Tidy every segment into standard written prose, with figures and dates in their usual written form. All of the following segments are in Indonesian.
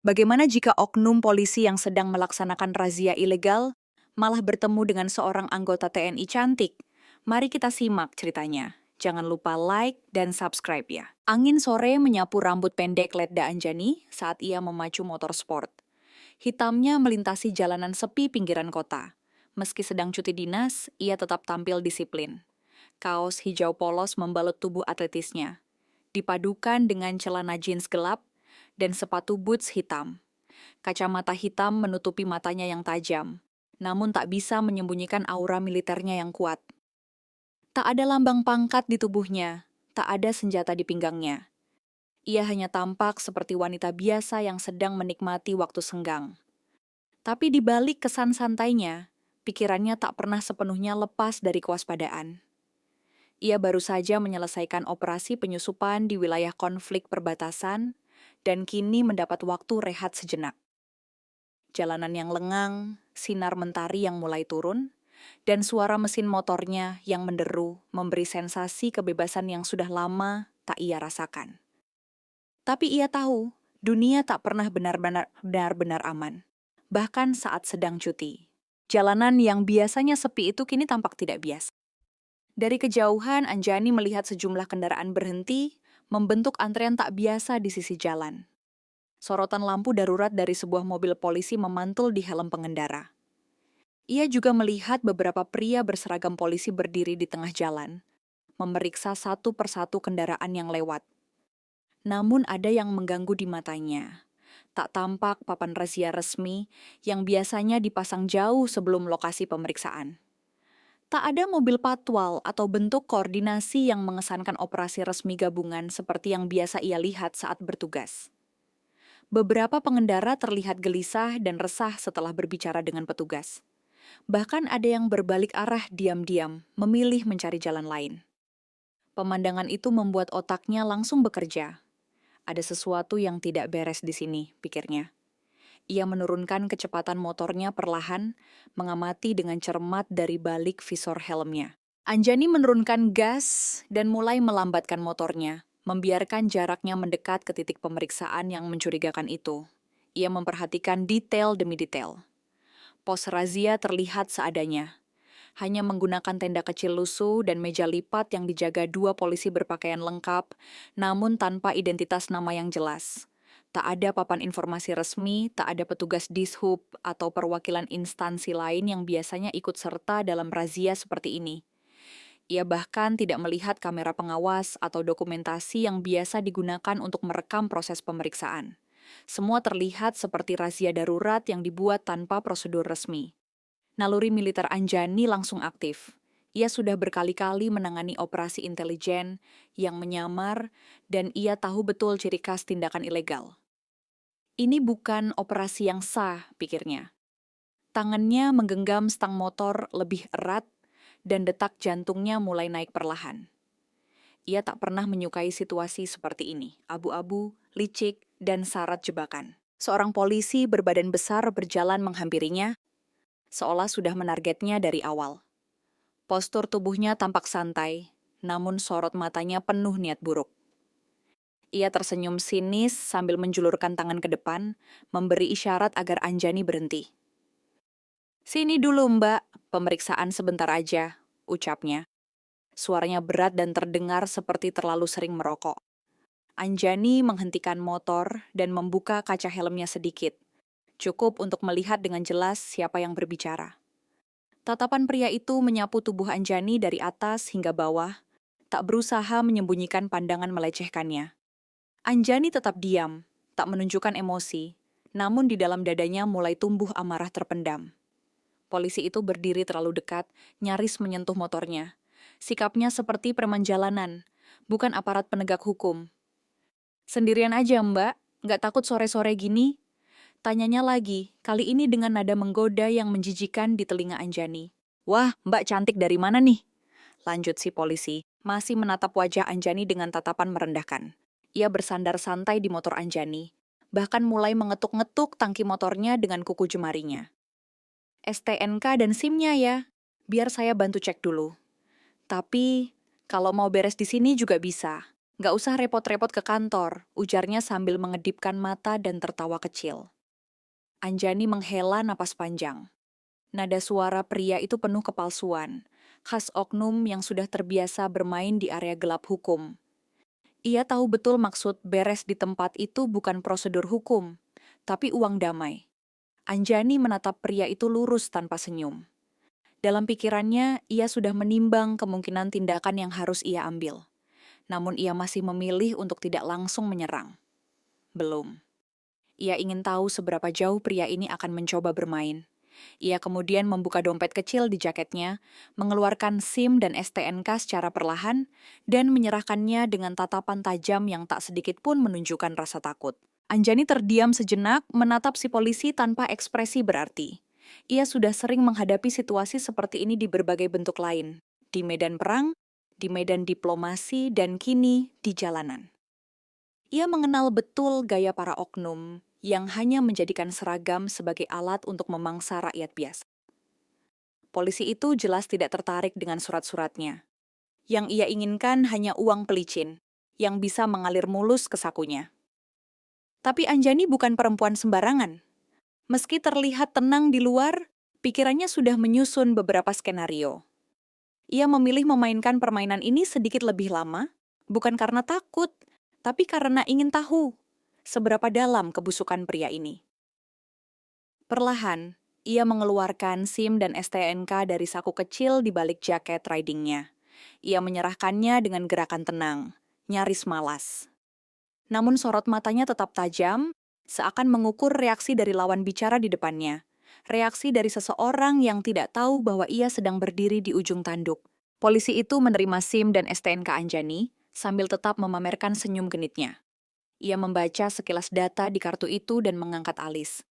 Bagaimana jika oknum polisi yang sedang melaksanakan razia ilegal malah bertemu dengan seorang anggota TNI cantik? Mari kita simak ceritanya. Jangan lupa like dan subscribe ya. Angin sore menyapu rambut pendek Letda Anjani saat ia memacu motor sport. Hitamnya melintasi jalanan sepi pinggiran kota. Meski sedang cuti dinas, ia tetap tampil disiplin. Kaos hijau polos membalut tubuh atletisnya, dipadukan dengan celana jeans gelap dan sepatu boots hitam. Kacamata hitam menutupi matanya yang tajam, namun tak bisa menyembunyikan aura militernya yang kuat. Tak ada lambang pangkat di tubuhnya, tak ada senjata di pinggangnya. Ia hanya tampak seperti wanita biasa yang sedang menikmati waktu senggang. Tapi di balik kesan santainya, pikirannya tak pernah sepenuhnya lepas dari kewaspadaan. Ia baru saja menyelesaikan operasi penyusupan di wilayah konflik perbatasan dan kini mendapat waktu rehat sejenak. Jalanan yang lengang, sinar mentari yang mulai turun, dan suara mesin motornya yang menderu memberi sensasi kebebasan yang sudah lama tak ia rasakan. Tapi ia tahu, dunia tak pernah benar-benar aman, bahkan saat sedang cuti. Jalanan yang biasanya sepi itu kini tampak tidak biasa. Dari kejauhan, Anjani melihat sejumlah kendaraan berhenti, membentuk antrean tak biasa di sisi jalan. Sorotan lampu darurat dari sebuah mobil polisi memantul di helm pengendara. Ia juga melihat beberapa pria berseragam polisi berdiri di tengah jalan, memeriksa satu persatu kendaraan yang lewat. Namun ada yang mengganggu di matanya. Tak tampak papan razia resmi yang biasanya dipasang jauh sebelum lokasi pemeriksaan. Tak ada mobil patwal atau bentuk koordinasi yang mengesankan operasi resmi gabungan seperti yang biasa ia lihat saat bertugas. Beberapa pengendara terlihat gelisah dan resah setelah berbicara dengan petugas. Bahkan ada yang berbalik arah diam-diam, memilih mencari jalan lain. Pemandangan itu membuat otaknya langsung bekerja. Ada sesuatu yang tidak beres di sini, pikirnya. Ia menurunkan kecepatan motornya perlahan, mengamati dengan cermat dari balik visor helmnya. Anjani menurunkan gas dan mulai melambatkan motornya, membiarkan jaraknya mendekat ke titik pemeriksaan yang mencurigakan itu. Ia memperhatikan detail demi detail. Pos razia terlihat seadanya. Hanya menggunakan tenda kecil lusuh dan meja lipat yang dijaga dua polisi berpakaian lengkap, namun tanpa identitas nama yang jelas. Tak ada papan informasi resmi, tak ada petugas dishub atau perwakilan instansi lain yang biasanya ikut serta dalam razia seperti ini. Ia bahkan tidak melihat kamera pengawas atau dokumentasi yang biasa digunakan untuk merekam proses pemeriksaan. Semua terlihat seperti razia darurat yang dibuat tanpa prosedur resmi. Naluri militer Anjani langsung aktif. Ia sudah berkali-kali menangani operasi intelijen yang menyamar dan ia tahu betul ciri khas tindakan ilegal. Ini bukan operasi yang sah, pikirnya. Tangannya menggenggam stang motor lebih erat dan detak jantungnya mulai naik perlahan. Ia tak pernah menyukai situasi seperti ini, abu-abu, licik, dan syarat jebakan. Seorang polisi berbadan besar berjalan menghampirinya, seolah sudah menargetnya dari awal. Postur tubuhnya tampak santai, namun sorot matanya penuh niat buruk. Ia tersenyum sinis sambil menjulurkan tangan ke depan, memberi isyarat agar Anjani berhenti. "Sini dulu, Mbak, pemeriksaan sebentar aja," ucapnya. Suaranya berat dan terdengar seperti terlalu sering merokok. Anjani menghentikan motor dan membuka kaca helmnya sedikit, cukup untuk melihat dengan jelas siapa yang berbicara. Tatapan pria itu menyapu tubuh Anjani dari atas hingga bawah, tak berusaha menyembunyikan pandangan melecehkannya. Anjani tetap diam, tak menunjukkan emosi, namun di dalam dadanya mulai tumbuh amarah terpendam. Polisi itu berdiri terlalu dekat, nyaris menyentuh motornya. Sikapnya seperti preman jalanan, bukan aparat penegak hukum. "Sendirian aja, Mbak? Nggak takut sore-sore gini?" Tanyanya lagi, kali ini dengan nada menggoda yang menjijikan di telinga Anjani. "Wah, Mbak cantik dari mana nih?" Lanjut si polisi, masih menatap wajah Anjani dengan tatapan merendahkan. Ia bersandar santai di motor Anjani, bahkan mulai mengetuk-ngetuk tangki motornya dengan kuku jemarinya. "STNK dan SIM-nya ya, biar saya bantu cek dulu. Tapi, kalau mau beres di sini juga bisa. Nggak usah repot-repot ke kantor, ujarnya sambil mengedipkan mata dan tertawa kecil. Anjani menghela napas panjang. Nada suara pria itu penuh kepalsuan, khas oknum yang sudah terbiasa bermain di area gelap hukum. Ia tahu betul maksud beres di tempat itu bukan prosedur hukum, tapi uang damai. Anjani menatap pria itu lurus tanpa senyum. Dalam pikirannya, ia sudah menimbang kemungkinan tindakan yang harus ia ambil. Namun ia masih memilih untuk tidak langsung menyerang. Belum. Ia ingin tahu seberapa jauh pria ini akan mencoba bermain. Ia kemudian membuka dompet kecil di jaketnya, mengeluarkan SIM dan STNK secara perlahan, dan menyerahkannya dengan tatapan tajam yang tak sedikit pun menunjukkan rasa takut. Anjani terdiam sejenak, menatap si polisi tanpa ekspresi berarti. Ia sudah sering menghadapi situasi seperti ini di berbagai bentuk lain. Di medan perang, di medan diplomasi, dan kini di jalanan. Ia mengenal betul gaya para oknum yang hanya menjadikan seragam sebagai alat untuk memangsa rakyat biasa. Polisi itu jelas tidak tertarik dengan surat-suratnya. Yang ia inginkan hanya uang pelicin, yang bisa mengalir mulus ke sakunya. Tapi Anjani bukan perempuan sembarangan. Meski terlihat tenang di luar, pikirannya sudah menyusun beberapa skenario. Ia memilih memainkan permainan ini sedikit lebih lama, bukan karena takut, tapi karena ingin tahu seberapa dalam kebusukan pria ini. Perlahan, ia mengeluarkan SIM dan STNK dari saku kecil di balik jaket ridingnya. Ia menyerahkannya dengan gerakan tenang, nyaris malas. Namun sorot matanya tetap tajam, seakan mengukur reaksi dari lawan bicara di depannya. Reaksi dari seseorang yang tidak tahu bahwa ia sedang berdiri di ujung tanduk. Polisi itu menerima SIM dan STNK Anjani, sambil tetap memamerkan senyum genitnya. Ia membaca sekilas data di kartu itu dan mengangkat alis.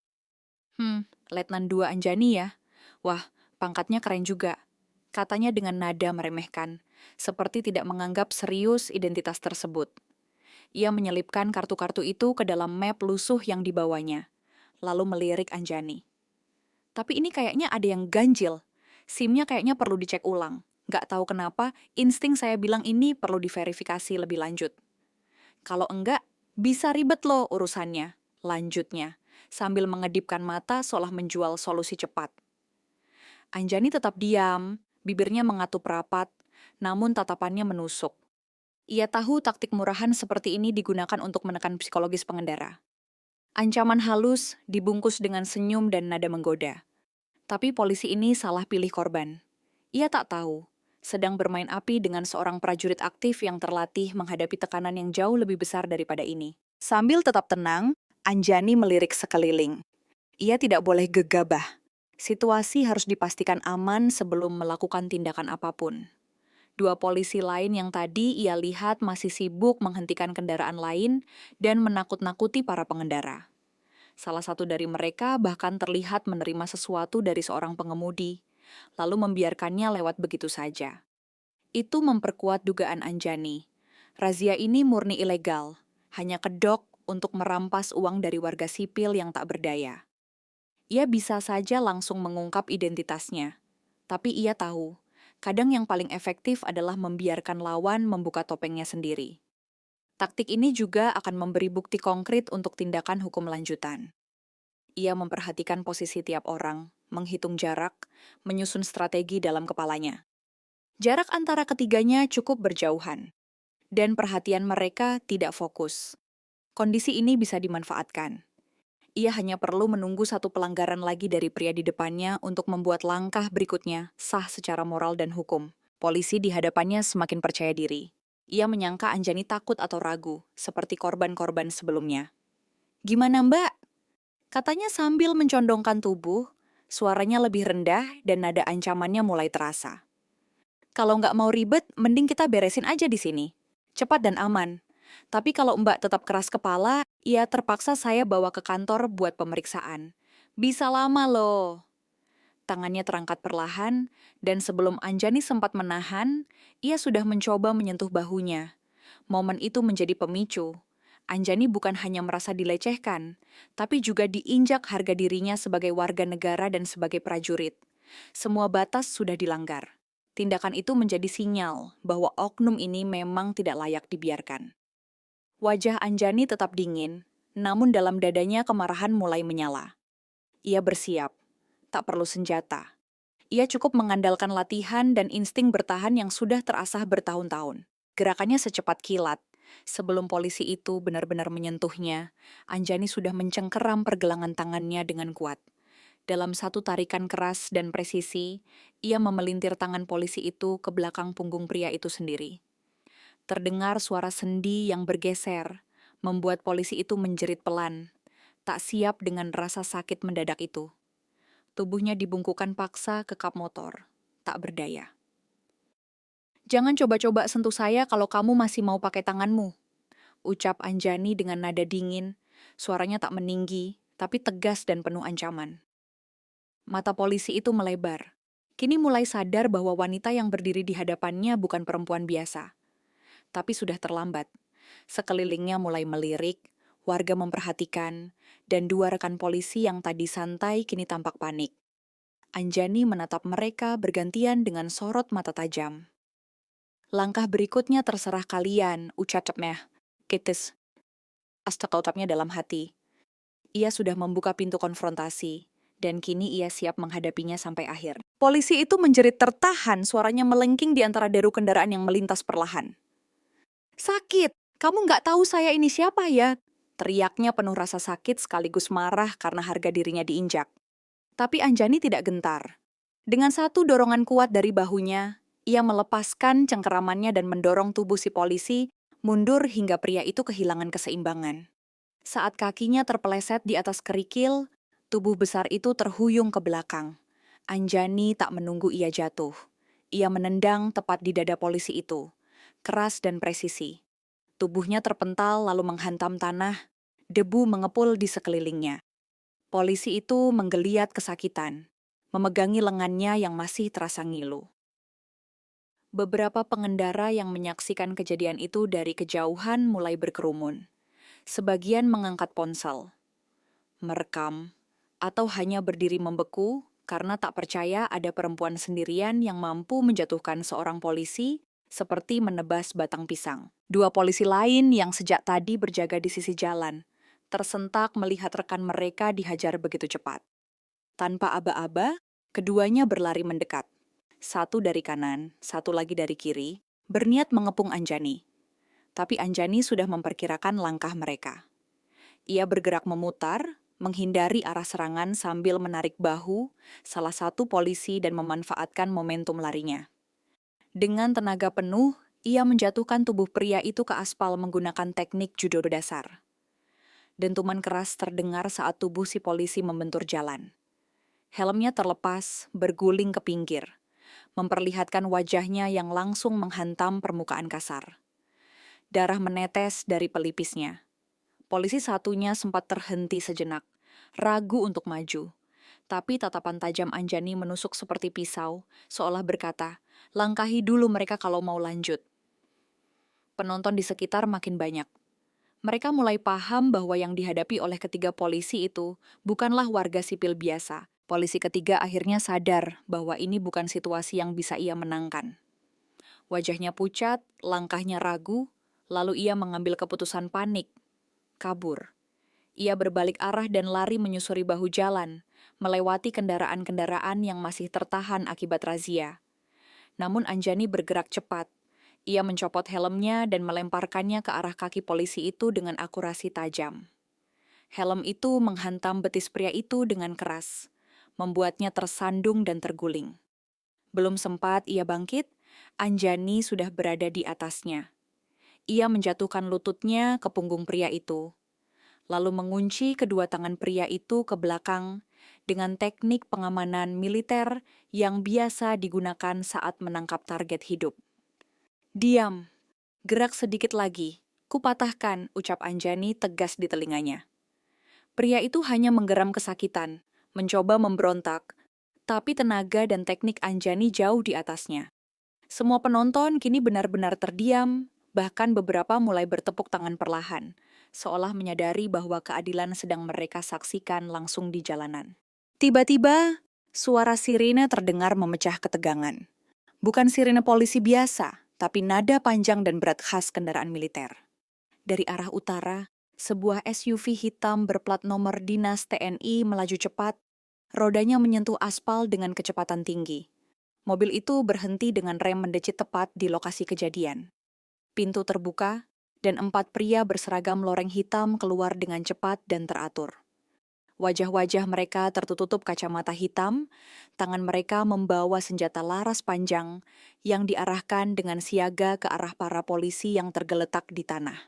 Letnan 2 Anjani ya? Wah, pangkatnya keren juga. Katanya dengan nada meremehkan, seperti tidak menganggap serius identitas tersebut. Ia menyelipkan kartu-kartu itu ke dalam map lusuh yang dibawanya, lalu melirik Anjani. Tapi ini kayaknya ada yang ganjil. SIM-nya kayaknya perlu dicek ulang. Nggak tahu kenapa, insting saya bilang ini perlu diverifikasi lebih lanjut. Kalau enggak, bisa ribet loh urusannya, lanjutnya, sambil mengedipkan mata seolah menjual solusi cepat. Anjani tetap diam, bibirnya mengatup rapat, namun tatapannya menusuk. Ia tahu taktik murahan seperti ini digunakan untuk menekan psikologis pengendara. Ancaman halus dibungkus dengan senyum dan nada menggoda. Tapi polisi ini salah pilih korban. Ia tak tahu, sedang bermain api dengan seorang prajurit aktif yang terlatih menghadapi tekanan yang jauh lebih besar daripada ini. Sambil tetap tenang, Anjani melirik sekeliling. Ia tidak boleh gegabah. Situasi harus dipastikan aman sebelum melakukan tindakan apapun. 2 polisi lain yang tadi ia lihat masih sibuk menghentikan kendaraan lain dan menakut-nakuti para pengendara. Salah satu dari mereka bahkan terlihat menerima sesuatu dari seorang pengemudi, lalu membiarkannya lewat begitu saja. Itu memperkuat dugaan Anjani. Razia ini murni ilegal, hanya kedok untuk merampas uang dari warga sipil yang tak berdaya. Ia bisa saja langsung mengungkap identitasnya, tapi ia tahu, kadang yang paling efektif adalah membiarkan lawan membuka topengnya sendiri. Taktik ini juga akan memberi bukti konkret untuk tindakan hukum lanjutan. Ia memperhatikan posisi tiap orang, menghitung jarak, menyusun strategi dalam kepalanya. Jarak antara ketiganya cukup berjauhan, dan perhatian mereka tidak fokus. Kondisi ini bisa dimanfaatkan. Ia hanya perlu menunggu satu pelanggaran lagi dari pria di depannya untuk membuat langkah berikutnya sah secara moral dan hukum. Polisi di hadapannya semakin percaya diri. Ia menyangka Anjani takut atau ragu, seperti korban-korban sebelumnya. "Gimana, Mbak?" Katanya sambil mencondongkan tubuh, suaranya lebih rendah dan nada ancamannya mulai terasa. "Kalau nggak mau ribet, mending kita beresin aja di sini. Cepat dan aman. Tapi kalau Mbak tetap keras kepala, ya terpaksa saya bawa ke kantor buat pemeriksaan. Bisa lama loh." Tangannya terangkat perlahan, dan sebelum Anjani sempat menahan, ia sudah mencoba menyentuh bahunya. Momen itu menjadi pemicu. Anjani bukan hanya merasa dilecehkan, tapi juga diinjak harga dirinya sebagai warga negara dan sebagai prajurit. Semua batas sudah dilanggar. Tindakan itu menjadi sinyal bahwa oknum ini memang tidak layak dibiarkan. Wajah Anjani tetap dingin, namun dalam dadanya kemarahan mulai menyala. Ia bersiap, tak perlu senjata. Ia cukup mengandalkan latihan dan insting bertahan yang sudah terasah bertahun-tahun. Gerakannya secepat kilat. Sebelum polisi itu benar-benar menyentuhnya, Anjani sudah mencengkeram pergelangan tangannya dengan kuat. Dalam satu tarikan keras dan presisi, ia memelintir tangan polisi itu ke belakang punggung pria itu sendiri. Terdengar suara sendi yang bergeser, membuat polisi itu menjerit pelan, tak siap dengan rasa sakit mendadak itu. Tubuhnya dibungkukkan paksa ke kap motor, tak berdaya. "Jangan coba-coba sentuh saya kalau kamu masih mau pakai tanganmu," ucap Anjani dengan nada dingin. Suaranya tak meninggi, tapi tegas dan penuh ancaman. Mata polisi itu melebar. Kini mulai sadar bahwa wanita yang berdiri di hadapannya bukan perempuan biasa. Tapi sudah terlambat. Sekelilingnya mulai melirik, warga memperhatikan, dan dua rekan polisi yang tadi santai kini tampak panik. Anjani menatap mereka bergantian dengan sorot mata tajam. "Langkah berikutnya terserah kalian," ucapnya. Kites. Astaga, ucapnya dalam hati. Ia sudah membuka pintu konfrontasi, dan kini ia siap menghadapinya sampai akhir. Polisi itu menjerit tertahan, suaranya melengking di antara deru kendaraan yang melintas perlahan. "Sakit! Kamu nggak tahu saya ini siapa ya?" Teriaknya penuh rasa sakit sekaligus marah karena harga dirinya diinjak. Tapi Anjani tidak gentar. Dengan satu dorongan kuat dari bahunya, ia melepaskan cengkeramannya dan mendorong tubuh si polisi mundur hingga pria itu kehilangan keseimbangan. Saat kakinya terpeleset di atas kerikil, tubuh besar itu terhuyung ke belakang. Anjani tak menunggu ia jatuh. Ia menendang tepat di dada polisi itu, keras dan presisi. Tubuhnya terpental lalu menghantam tanah, debu mengepul di sekelilingnya. Polisi itu menggeliat kesakitan, memegangi lengannya yang masih terasa ngilu. Beberapa pengendara yang menyaksikan kejadian itu dari kejauhan mulai berkerumun. Sebagian mengangkat ponsel, merekam, atau hanya berdiri membeku karena tak percaya ada perempuan sendirian yang mampu menjatuhkan seorang polisi seperti menebas batang pisang. Dua polisi lain yang sejak tadi berjaga di sisi jalan tersentak melihat rekan mereka dihajar begitu cepat. Tanpa aba-aba, keduanya berlari mendekat. Satu dari kanan, satu lagi dari kiri, berniat mengepung Anjani. Tapi Anjani sudah memperkirakan langkah mereka. Ia bergerak memutar, menghindari arah serangan sambil menarik bahu salah satu polisi dan memanfaatkan momentum larinya. Dengan tenaga penuh, ia menjatuhkan tubuh pria itu ke aspal menggunakan teknik judo dasar. Dentuman keras terdengar saat tubuh si polisi membentur jalan. Helmnya terlepas, berguling ke pinggir, memperlihatkan wajahnya yang langsung menghantam permukaan kasar. Darah menetes dari pelipisnya. Polisi satunya sempat terhenti sejenak, ragu untuk maju. Tapi tatapan tajam Anjani menusuk seperti pisau, seolah berkata, "Langkahi dulu mereka kalau mau lanjut." Penonton di sekitar makin banyak. Mereka mulai paham bahwa yang dihadapi oleh ketiga polisi itu bukanlah warga sipil biasa. Polisi ketiga akhirnya sadar bahwa ini bukan situasi yang bisa ia menangkan. Wajahnya pucat, langkahnya ragu, lalu ia mengambil keputusan panik, kabur. Ia berbalik arah dan lari menyusuri bahu jalan, melewati kendaraan-kendaraan yang masih tertahan akibat razia. Namun Anjani bergerak cepat. Ia mencopot helmnya dan melemparkannya ke arah kaki polisi itu dengan akurasi tajam. Helm itu menghantam betis pria itu dengan keras, membuatnya tersandung dan terguling. Belum sempat ia bangkit, Anjani sudah berada di atasnya. Ia menjatuhkan lututnya ke punggung pria itu, lalu mengunci kedua tangan pria itu ke belakang dengan teknik pengamanan militer yang biasa digunakan saat menangkap target hidup. "Diam, gerak sedikit lagi, kupatahkan," ucap Anjani tegas di telinganya. Pria itu hanya menggeram kesakitan, mencoba memberontak, tapi tenaga dan teknik Anjani jauh di atasnya. Semua penonton kini benar-benar terdiam, bahkan beberapa mulai bertepuk tangan perlahan, seolah menyadari bahwa keadilan sedang mereka saksikan langsung di jalanan. Tiba-tiba, suara sirine terdengar memecah ketegangan. Bukan sirine polisi biasa, tapi nada panjang dan berat khas kendaraan militer. dari arah utara, sebuah SUV hitam berplat nomor dinas TNI melaju cepat, rodanya menyentuh aspal dengan kecepatan tinggi. Mobil itu berhenti dengan rem mendecit tepat di lokasi kejadian. Pintu terbuka, dan 4 pria berseragam loreng hitam keluar dengan cepat dan teratur. Wajah-wajah mereka tertutup kacamata hitam, tangan mereka membawa senjata laras panjang yang diarahkan dengan siaga ke arah para polisi yang tergeletak di tanah.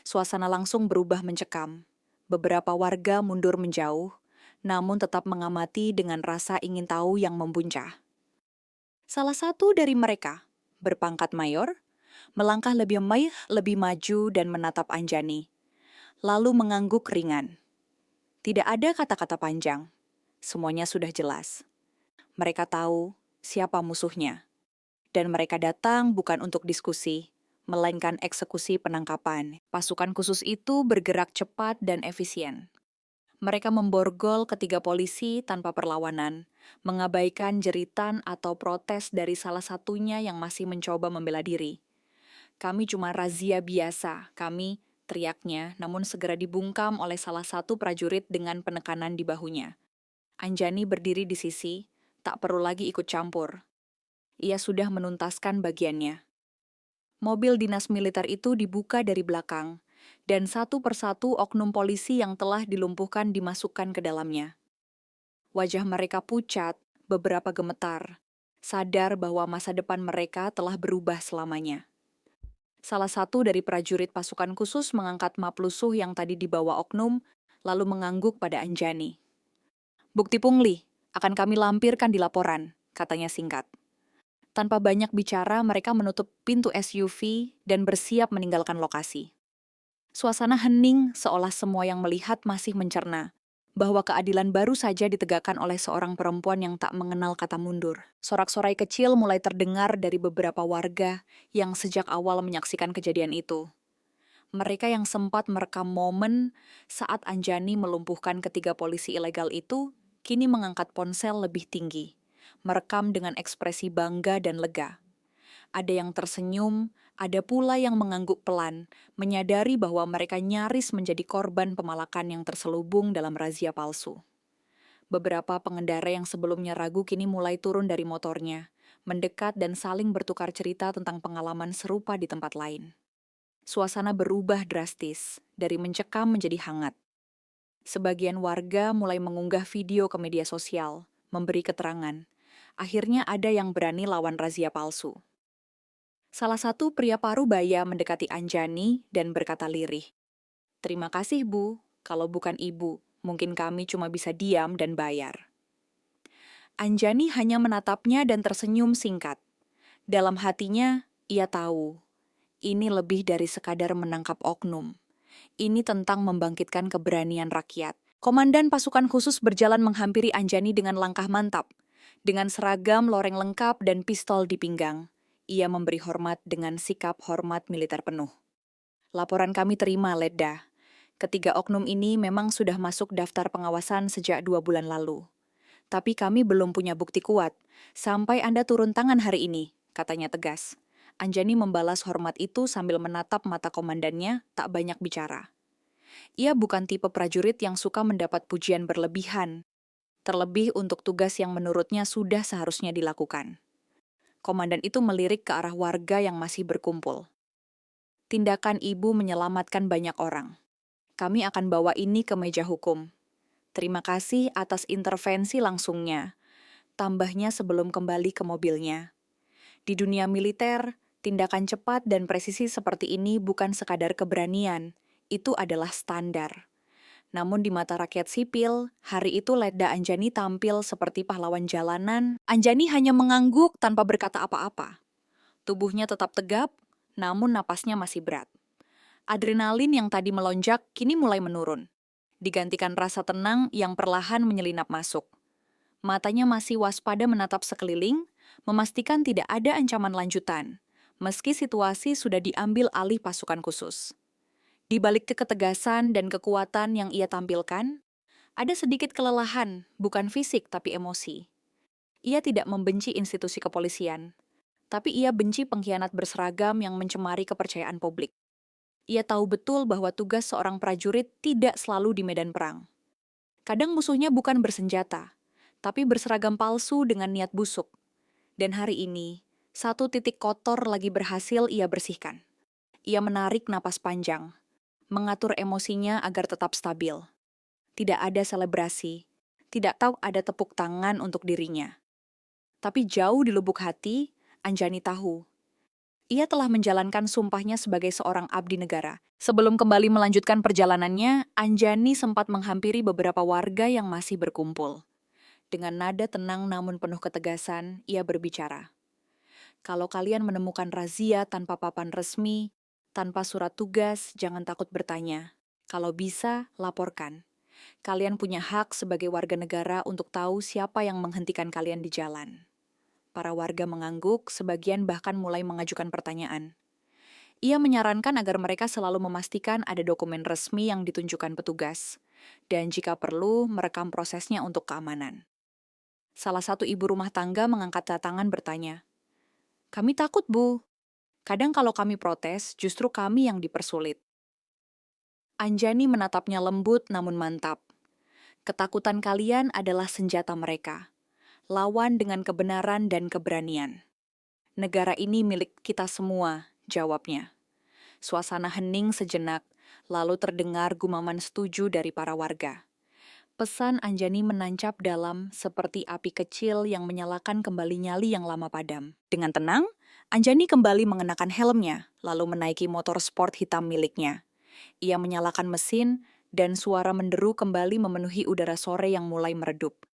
Suasana langsung berubah mencekam. Beberapa warga mundur menjauh, namun tetap mengamati dengan rasa ingin tahu yang membuncah. Salah satu dari mereka, berpangkat mayor, melangkah lebih maju dan menatap Anjani, lalu mengangguk ringan. Tidak ada kata-kata panjang. Semuanya sudah jelas. Mereka tahu siapa musuhnya. Dan mereka datang bukan untuk diskusi, melainkan eksekusi penangkapan. Pasukan khusus itu bergerak cepat dan efisien. Mereka memborgol ketiga polisi tanpa perlawanan, mengabaikan jeritan atau protes dari salah satunya yang masih mencoba membela diri. Kami cuma razia biasa, kami, teriaknya, namun segera dibungkam oleh salah satu prajurit dengan penekanan di bahunya. Anjani berdiri di sisi, tak perlu lagi ikut campur. Ia sudah menuntaskan bagiannya. Mobil dinas militer itu dibuka dari belakang, dan satu persatu oknum polisi yang telah dilumpuhkan dimasukkan ke dalamnya. Wajah mereka pucat, beberapa gemetar, sadar bahwa masa depan mereka telah berubah selamanya. Salah satu dari prajurit pasukan khusus mengangkat map lusuh yang tadi dibawa oknum, lalu mengangguk pada Anjani. "Bukti pungli, akan kami lampirkan di laporan," katanya singkat. Tanpa banyak bicara, mereka menutup pintu SUV dan bersiap meninggalkan lokasi. Suasana hening seolah semua yang melihat masih mencerna bahwa keadilan baru saja ditegakkan oleh seorang perempuan yang tak mengenal kata mundur. Sorak-sorai kecil mulai terdengar dari beberapa warga yang sejak awal menyaksikan kejadian itu. Mereka yang sempat merekam momen saat Anjani melumpuhkan ketiga polisi ilegal itu, kini mengangkat ponsel lebih tinggi, merekam dengan ekspresi bangga dan lega. Ada yang tersenyum, ada pula yang mengangguk pelan, menyadari bahwa mereka nyaris menjadi korban pemalakan yang terselubung dalam razia palsu. Beberapa pengendara yang sebelumnya ragu kini mulai turun dari motornya, mendekat dan saling bertukar cerita tentang pengalaman serupa di tempat lain. Suasana berubah drastis, dari mencekam menjadi hangat. Sebagian warga mulai mengunggah video ke media sosial, memberi keterangan. Akhirnya ada yang berani lawan razia palsu. Salah satu pria parubaya mendekati Anjani dan berkata lirih, "Terima kasih, Bu. Kalau bukan Ibu, mungkin kami cuma bisa diam dan bayar." Anjani hanya menatapnya dan tersenyum singkat. Dalam hatinya, ia tahu, ini lebih dari sekadar menangkap oknum. Ini tentang membangkitkan keberanian rakyat. Komandan pasukan khusus berjalan menghampiri Anjani dengan langkah mantap. Dengan seragam loreng lengkap dan pistol di pinggang, ia memberi hormat dengan sikap hormat militer penuh. "Laporan kami terima, Letda. Ketiga oknum ini memang sudah masuk daftar pengawasan sejak 2 bulan lalu. Tapi kami belum punya bukti kuat, sampai Anda turun tangan hari ini," katanya tegas. Anjani membalas hormat itu sambil menatap mata komandannya, tak banyak bicara. Ia bukan tipe prajurit yang suka mendapat pujian berlebihan, terlebih untuk tugas yang menurutnya sudah seharusnya dilakukan. Komandan itu melirik ke arah warga yang masih berkumpul. "Tindakan Ibu menyelamatkan banyak orang. Kami akan bawa ini ke meja hukum. Terima kasih atas intervensi langsungnya," tambahnya sebelum kembali ke mobilnya. Di dunia militer, tindakan cepat dan presisi seperti ini bukan sekadar keberanian, itu adalah standar. Namun di mata rakyat sipil, hari itu Letda Anjani tampil seperti pahlawan jalanan. Anjani hanya mengangguk tanpa berkata apa-apa. Tubuhnya tetap tegap, namun napasnya masih berat. Adrenalin yang tadi melonjak kini mulai menurun, digantikan rasa tenang yang perlahan menyelinap masuk. Matanya masih waspada menatap sekeliling, memastikan tidak ada ancaman lanjutan, meski situasi sudah diambil alih pasukan khusus. Di balik ketegasan dan kekuatan yang ia tampilkan, ada sedikit kelelahan, bukan fisik tapi emosi. Ia tidak membenci institusi kepolisian, tapi ia benci pengkhianat berseragam yang mencemari kepercayaan publik. Ia tahu betul bahwa tugas seorang prajurit tidak selalu di medan perang. Kadang musuhnya bukan bersenjata, tapi berseragam palsu dengan niat busuk. Dan hari ini, satu titik kotor lagi berhasil ia bersihkan. Ia menarik napas panjang, mengatur emosinya agar tetap stabil. Tidak ada selebrasi, tidak tahu ada tepuk tangan untuk dirinya. Tapi jauh di lubuk hati, Anjani tahu ia telah menjalankan sumpahnya sebagai seorang abdi negara. Sebelum kembali melanjutkan perjalanannya, Anjani sempat menghampiri beberapa warga yang masih berkumpul. Dengan nada tenang namun penuh ketegasan, ia berbicara. Kalau kalian menemukan razia tanpa papan resmi, tanpa surat tugas, jangan takut bertanya. Kalau bisa, laporkan. Kalian punya hak sebagai warga negara untuk tahu siapa yang menghentikan kalian di jalan. Para warga mengangguk, sebagian bahkan mulai mengajukan pertanyaan. Ia menyarankan agar mereka selalu memastikan ada dokumen resmi yang ditunjukkan petugas, dan jika perlu, merekam prosesnya untuk keamanan. Salah satu ibu rumah tangga mengangkat tangan bertanya, "Kami takut, Bu. Kadang kalau kami protes, justru kami yang dipersulit." Anjani menatapnya lembut namun mantap. Ketakutan kalian adalah senjata mereka. Lawan dengan kebenaran dan keberanian. Negara ini milik kita semua, jawabnya. Suasana hening sejenak, lalu terdengar gumaman setuju dari para warga. Pesan Anjani menancap dalam seperti api kecil yang menyalakan kembali nyali yang lama padam. Dengan tenang, Anjani kembali mengenakan helmnya, lalu menaiki motor sport hitam miliknya. Ia menyalakan mesin, dan suara menderu kembali memenuhi udara sore yang mulai meredup.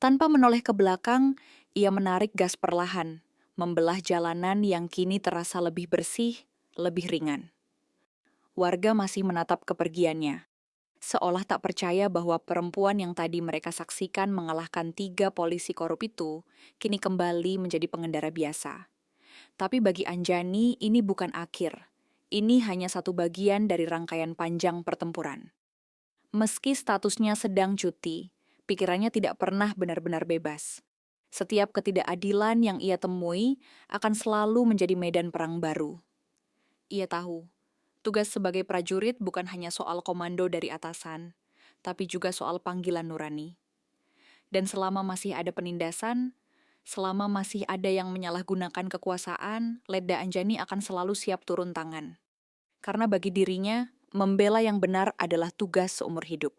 Tanpa menoleh ke belakang, ia menarik gas perlahan, membelah jalanan yang kini terasa lebih bersih, lebih ringan. Warga masih menatap kepergiannya, seolah tak percaya bahwa perempuan yang tadi mereka saksikan mengalahkan 3 polisi korup itu, kini kembali menjadi pengendara biasa. Tapi bagi Anjani, ini bukan akhir. Ini hanya satu bagian dari rangkaian panjang pertempuran. Meski statusnya sedang cuti, pikirannya tidak pernah benar-benar bebas. Setiap ketidakadilan yang ia temui akan selalu menjadi medan perang baru. Ia tahu, tugas sebagai prajurit bukan hanya soal komando dari atasan, tapi juga soal panggilan nurani. Dan selama masih ada penindasan, selama masih ada yang menyalahgunakan kekuasaan, Letda Anjani akan selalu siap turun tangan. Karena bagi dirinya, membela yang benar adalah tugas seumur hidup.